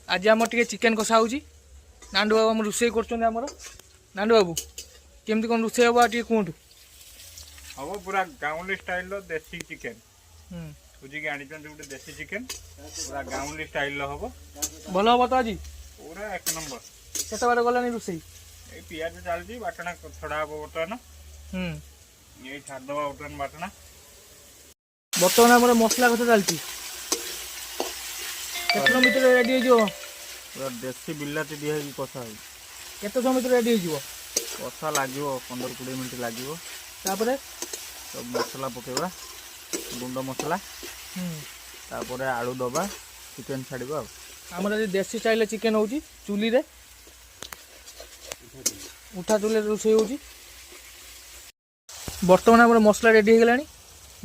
आज आम टे चिकेन कषा हो नांडू बाबू आम रोषे कर नांडू बाबू केमती कौन रोषे हम टे कहतु हम पूरा गाँवली स्टाइल देसी चिकेन खोजिक आनी गोटे देसी चिकेन पूरा गाँवली स्टाइल हम भल हम तो आज पूरा एक नंबर केत बार गलानी रोषे ये पिज चलती बाटना छड़ा हम बर्तमान ये छाड़दबा बर्तमान बाटना बर्तमान आम मसला कथा चलती केत भितर रेडी हो पूरा देसी बिलाती दिखाई कषा हो केत समय भितर रेडी हो कषा लगे 15-20 मिनट लगे तापर सब मसला पकेबा गुंड मसला तापर आलू दबा चिकेन छाड़वा आमर आज देसी स्टाइल चिकेन हो चुली रे उठा चुले रोषे हो बर्तमान आम मसला रेडी हो गलानी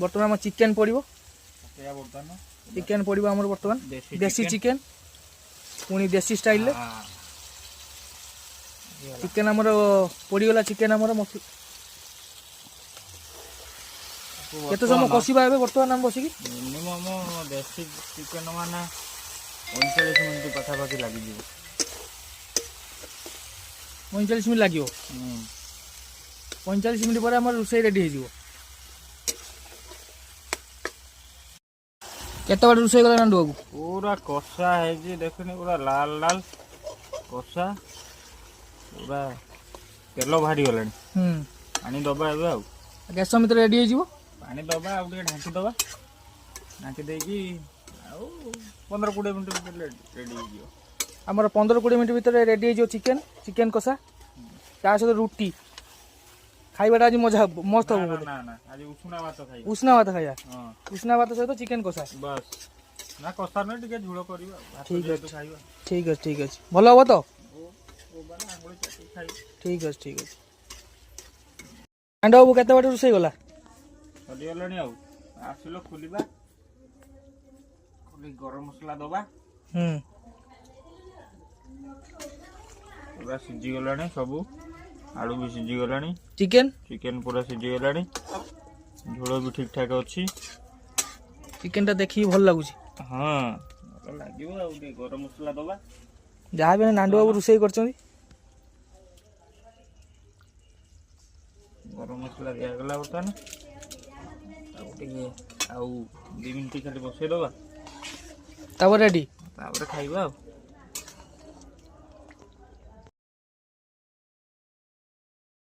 बर्तमान आम चिकेन पड़ो बर्तमान चिकेन पड़ो आम बर्तमान देसी चिकेन पुणी देसी स्टाइल चिकेन आमर पड़गला चिकेन आमर मसला केते समय कषा बर्तमान आम बसिकी मिनिमम देसी चिकेन माने 39 मिनट पाखापाखि लगे 45 मिनट लगे 45 मिनट पर रोषे रेडी हो केते बार रोषे गला नांडू बाबू पूरा कषा है देखुनी पूरा लाल लाल कषा पूरा तेल बाहरी गला पानी दबा ए गैस भितर रेडी हो पानी दबा आ ढांकी दबा ढांकी देकी 15-20 मिनट रेडी हो आमर 15-20 मिनट भितर रेडी हो चिकेन चिकेन कषा ता सहित रुटी खाइबाटा आज मजा मस्त हो ना ना आज उष्णा भात खाई उष्णा भात खाइया उष्णा भात सहित चिकेन कषा बस ना कषा नहीं टिके झोल करबा ठीक है खाइबा ठीक है भल हम तो ठीक है नांडू बाबू केते बार रोषे गला सरीगलानी आसिल खोलिबा खोली गरम मसला दबा पूरा सिझी गलानी सबू आलू भी सिझी गलानी चिकेन चिकेन पूरा सिझी गलानी झोल भी ठीक ठाक अच्छी चिकेन टा देखी भल लगुच हाँ लगे गरम मसला दबा जहाँ भी नांडू बाबू रोषे कर गरम मसला दिगला बर्तमान आउ 2 मिनट खाली बसई दबा तब रेडी खाइबा।